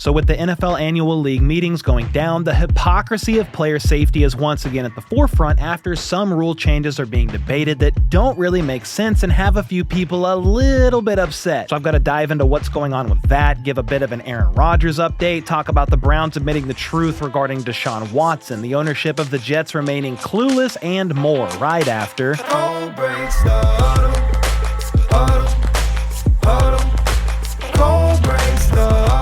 So with the NFL annual league meetings going down, the hypocrisy of player safety is once again at the forefront after some rule changes are being debated that don't really make sense and have a few people a little bit upset. So I've got to dive into what's going on with that, give a bit of an Aaron Rodgers update, talk about the Browns admitting the truth regarding Deshaun Watson, the ownership of the Jets remaining clueless, and more right after.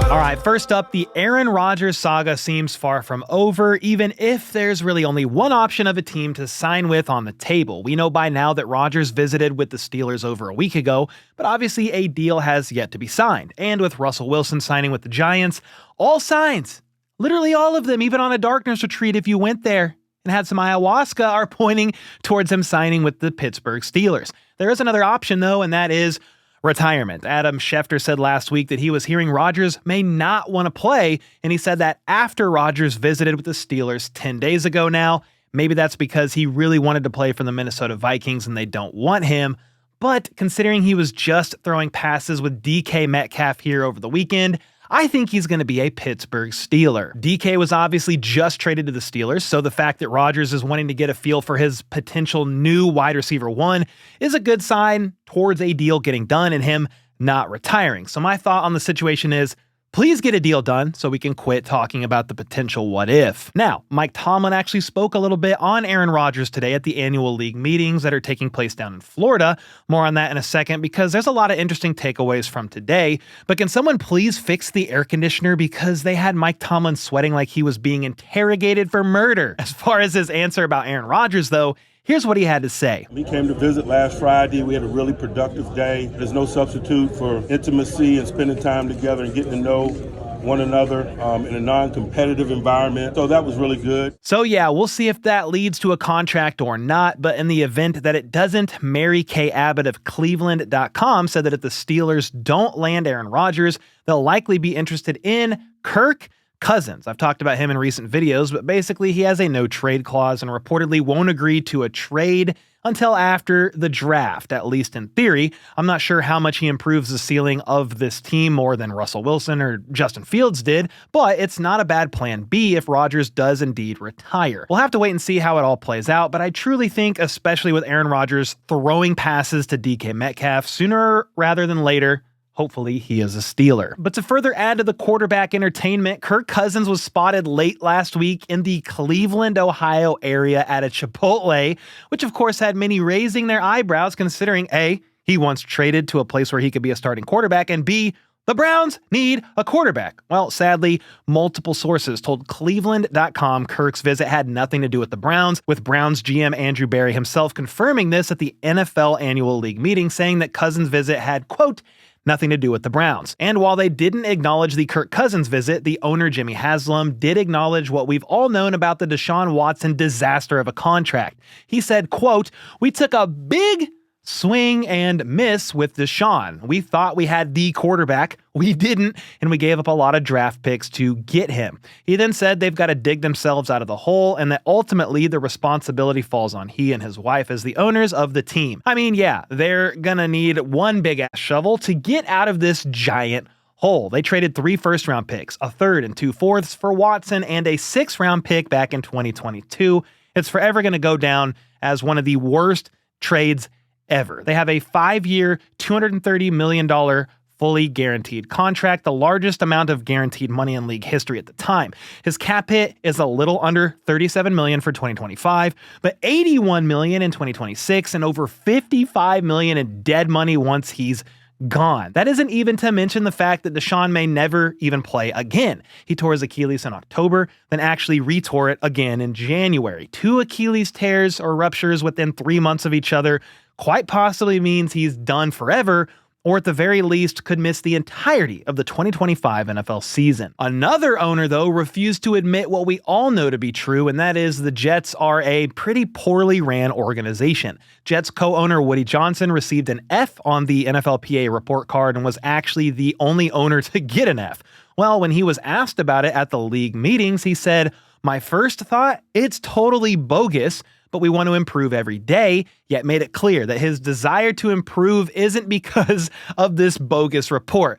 Alright, first up, the Aaron Rodgers saga seems far from over, even if there's really only one option of a team to sign with on the table. We know by now that Rodgers visited with the Steelers over a week ago, but obviously a deal has yet to be signed. And with Russell Wilson signing with the Giants, all signs, literally all of them, even on a darkness retreat if you went there and had some ayahuasca, are pointing towards him signing with the Pittsburgh Steelers. There is another option though, and that is retirement. Adam Schefter said last week that he was hearing Rodgers may not want to play, and he said that after Rodgers visited with the Steelers 10 days ago now. Maybe that's because he really wanted to play for the Minnesota Vikings and they don't want him. But considering he was just throwing passes with DK Metcalf here over the weekend, I think he's going to be a Pittsburgh Steeler. DK was obviously just traded to the Steelers, so the fact that Rodgers is wanting to get a feel for his potential new wide receiver one is a good sign towards a deal getting done and him not retiring. So my thought on the situation is, please get a deal done so we can quit talking about the potential what if. Now, Mike Tomlin actually spoke a little bit on Aaron Rodgers today at the annual league meetings that are taking place down in Florida. More on that in a second because there's a lot of interesting takeaways from today. But can someone please fix the air conditioner because they had Mike Tomlin sweating like he was being interrogated for murder? As far as his answer about Aaron Rodgers though, here's what he had to say. We came to visit last Friday. We had a really productive day. There's no substitute for intimacy and spending time together and getting to know one another in a non-competitive environment. So that was really good. So yeah, we'll see if that leads to a contract or not. But in the event that it doesn't, Mary Kay Abbott of Cleveland.com said that if the Steelers don't land Aaron Rodgers, they'll likely be interested in Kirk Cousins. I've talked about him in recent videos, but basically he has a no trade clause and reportedly won't agree to a trade until after the draft, at least in theory. I'm not sure how much he improves the ceiling of this team more than Russell Wilson or Justin Fields did, but it's not a bad plan B if Rodgers does indeed retire. We'll have to wait and see how it all plays out, but I truly think, especially with Aaron Rodgers throwing passes to DK Metcalf sooner rather than later, hopefully he is a Steeler. But to further add to the quarterback entertainment, Kirk Cousins was spotted late last week in the Cleveland, Ohio area at a Chipotle, which of course had many raising their eyebrows considering A, he once traded to a place where he could be a starting quarterback, and B, the Browns need a quarterback. Well, sadly, multiple sources told Cleveland.com Kirk's visit had nothing to do with the Browns, with Browns GM Andrew Berry himself confirming this at the NFL annual league meeting, saying that Cousins' visit had, quote, nothing to do with the Browns. And while they didn't acknowledge the Kirk Cousins visit, the owner Jimmy Haslam did acknowledge what we've all known about the Deshaun Watson disaster of a contract. He said, quote, "We took a big swing and miss with Deshaun. We thought we had the quarterback. We didn't, and we gave up a lot of draft picks to get him." He then said they've got to dig themselves out of the hole and that ultimately the responsibility falls on he and his wife as the owners of the team. I mean, yeah, they're gonna need one big ass shovel to get out of this giant hole. They traded 3 first-round picks, a third and 2 fourths for Watson, and a 6th-round pick back in 2022. It's forever gonna go down as one of the worst trades ever. They have a 5-year, $230 million fully guaranteed contract, the largest amount of guaranteed money in league history at the time. His cap hit is a little under $37 million for 2025, but $81 million in 2026 and over $55 million in dead money once he's gone. That isn't even to mention the fact that Deshaun may never even play again. He tore his Achilles in October, then actually retore it again in January. 2 Achilles tears or ruptures within 3 months of each other quite possibly means he's done forever, or at the very least could miss the entirety of the 2025 NFL season. Another owner, though, refused to admit what we all know to be true, and that is the Jets are a pretty poorly ran organization. Jets co-owner Woody Johnson received an F on the NFLPA report card and was actually the only owner to get an F. Well, when he was asked about it at the league meetings, he said, "My first thought, it's totally bogus, but we want to improve every day," yet made it clear that his desire to improve isn't because of this bogus report.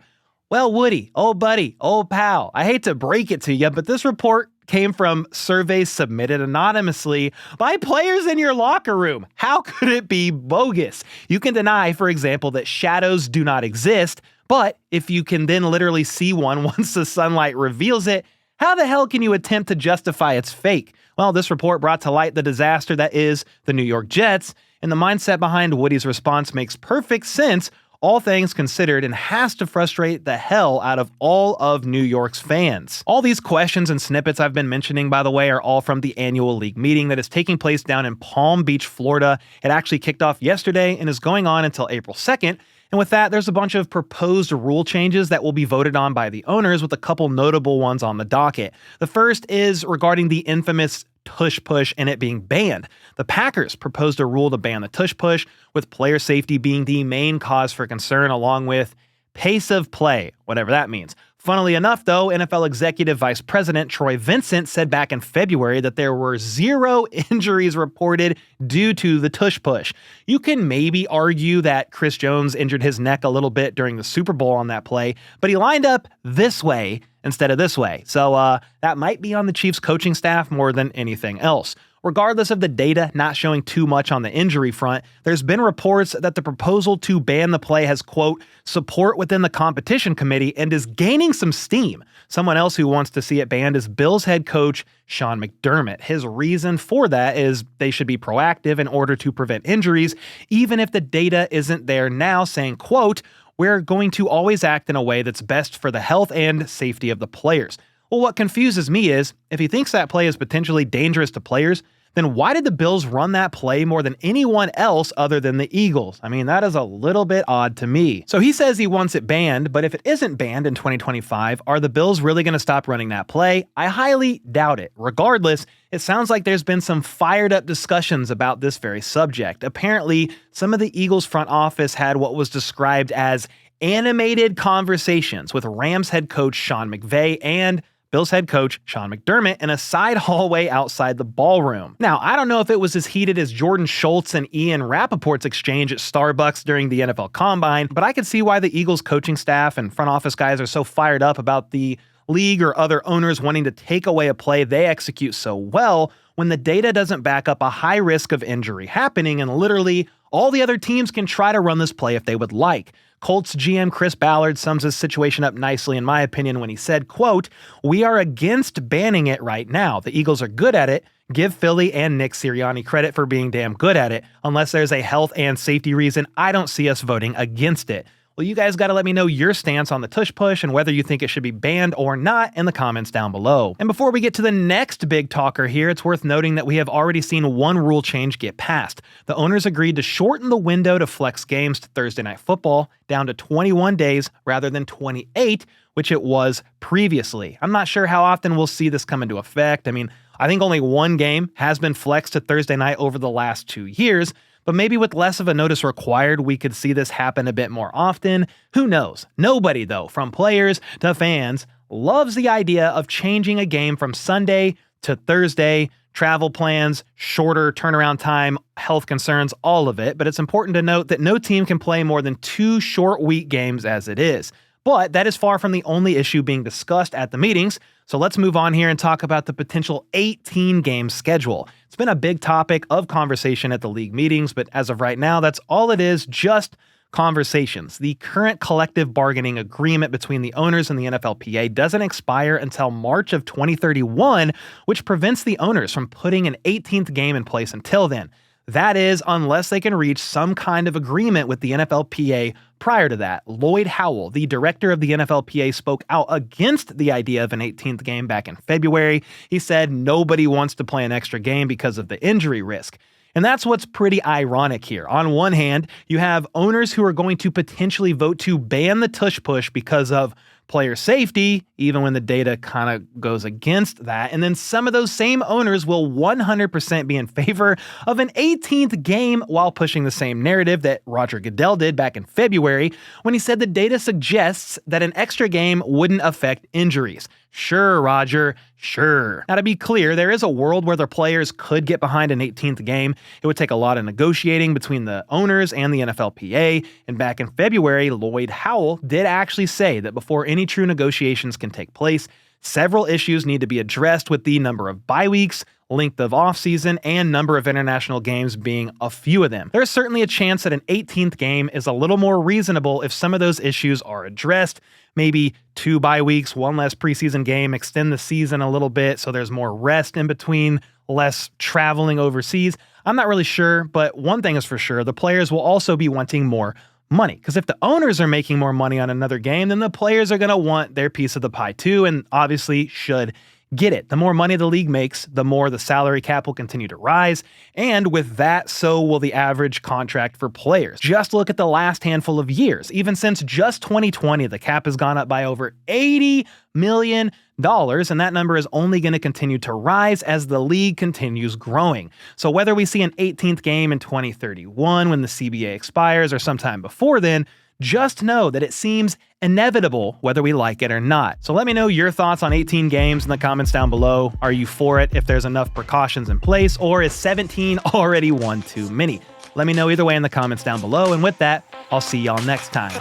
Well, Woody, old buddy, old pal, I hate to break it to you, but this report came from surveys submitted anonymously by players in your locker room. How could it be bogus? You can deny, for example, that shadows do not exist, but if you can then literally see one once the sunlight reveals it, how the hell can you attempt to justify it's fake? Well, this report brought to light the disaster that is the New York Jets, and the mindset behind Woody's response makes perfect sense, all things considered, and has to frustrate the hell out of all of New York's fans. All these questions and snippets I've been mentioning, by the way, are all from the annual league meeting that is taking place down in Palm Beach, Florida. It actually kicked off yesterday and is going on until April 2nd. And with that, there's a bunch of proposed rule changes that will be voted on by the owners, with a couple notable ones on the docket. The first is regarding the infamous tush push and it being banned. The Packers proposed a rule to ban the tush push, with player safety being the main cause for concern, along with pace of play, whatever that means. Funnily enough, though, NFL Executive Vice President Troy Vincent said back in February that there were 0 injuries reported due to the tush push. You can maybe argue that Chris Jones injured his neck a little bit during the Super Bowl on that play, but he lined up this way instead of this way. So that might be on the Chiefs coaching staff more than anything else. Regardless of the data not showing too much on the injury front, there's been reports that the proposal to ban the play has, quote, support within the competition committee and is gaining some steam. Someone else who wants to see it banned is Bills head coach Sean McDermott. His reason for that is they should be proactive in order to prevent injuries, even if the data isn't there now, saying, quote, we're going to always act in a way that's best for the health and safety of the players. Well, what confuses me is, if he thinks that play is potentially dangerous to players, then why did the Bills run that play more than anyone else other than the Eagles? I mean, that is a little bit odd to me. So he says he wants it banned, but if it isn't banned in 2025, are the Bills really going to stop running that play? I highly doubt it. Regardless, it sounds like there's been some fired up discussions about this very subject. Apparently, some of the Eagles front office had what was described as animated conversations with Rams head coach Sean McVay and Bills head coach Sean McDermott in a side hallway outside the ballroom. Now, I don't know if it was as heated as Jordan Schultz and Ian Rappaport's exchange at Starbucks during the NFL Combine, but I could see why the Eagles coaching staff and front office guys are so fired up about the league or other owners wanting to take away a play they execute so well when the data doesn't back up a high risk of injury happening, and literally all the other teams can try to run this play if they would like. Colts GM Chris Ballard sums this situation up nicely, in my opinion, when he said, quote, we are against banning it right now. The Eagles are good at it. Give Philly and Nick Sirianni credit for being damn good at it. Unless there's a health and safety reason, I don't see us voting against it. Well, you guys got to let me know your stance on the tush push and whether you think it should be banned or not in the comments down below. And before we get to the next big talker here, it's worth noting that we have already seen one rule change get passed. The owners agreed to shorten the window to flex games to Thursday Night Football down to 21 days rather than 28, which it was previously. I'm not sure how often we'll see this come into effect. I mean, I think only one game has been flexed to Thursday night over the last 2 years, but maybe with less of a notice required, we could see this happen a bit more often. Who knows? Nobody, though, from players to fans, loves the idea of changing a game from Sunday to Thursday, travel plans, shorter turnaround time, health concerns, all of it. But it's important to note that no team can play more than 2 short week games as it is. But that is far from the only issue being discussed at the meetings. So let's move on here and talk about the potential 18-game schedule. It's been a big topic of conversation at the league meetings, but as of right now, that's all it is, just conversations. The current collective bargaining agreement between the owners and the NFLPA doesn't expire until March of 2031, which prevents the owners from putting an 18th game in place until then. That is, unless they can reach some kind of agreement with the NFLPA prior to that. Lloyd Howell, the director of the NFLPA, spoke out against the idea of an 18th game back in February. He said nobody wants to play an extra game because of the injury risk. And that's what's pretty ironic here. On one hand, you have owners who are going to potentially vote to ban the tush push because of player safety, even when the data kind of goes against that. And then some of those same owners will 100% be in favor of an 18th game while pushing the same narrative that Roger Goodell did back in February when he said the data suggests that an extra game wouldn't affect injuries. Sure, Roger, sure. Now, to be clear, there is a world where the players could get behind an 18th game. It would take a lot of negotiating between the owners and the NFLPA, and back in February, Lloyd Howell did actually say that before any true negotiations can take place, several issues need to be addressed, with the number of bye weeks, length of offseason, and number of international games being a few of them. There's certainly a chance that an 18th game is a little more reasonable if some of those issues are addressed. Maybe 2 bye weeks, 1 less preseason game, extend the season a little bit so there's more rest in between, less traveling overseas. I'm not really sure, but one thing is for sure, the players will also be wanting more money. Because if the owners are making more money on another game, then the players are going to want their piece of the pie too, and obviously should get it. The more money the league makes, the more the salary cap will continue to rise, and with that, so will the average contract for players. Just look at the last handful of years. Even since just 2020, the cap has gone up by over $80 million, and that number is only going to continue to rise as the league continues growing. So whether we see an 18th game in 2031 when the CBA expires or sometime before then, just know that it seems inevitable whether we like it or not. So let me know your thoughts on 18 games in the comments down below. Are you for it if there's enough precautions in place, or is 17 already one too many? Let me know either way in the comments down below, and with that, I'll see y'all next time.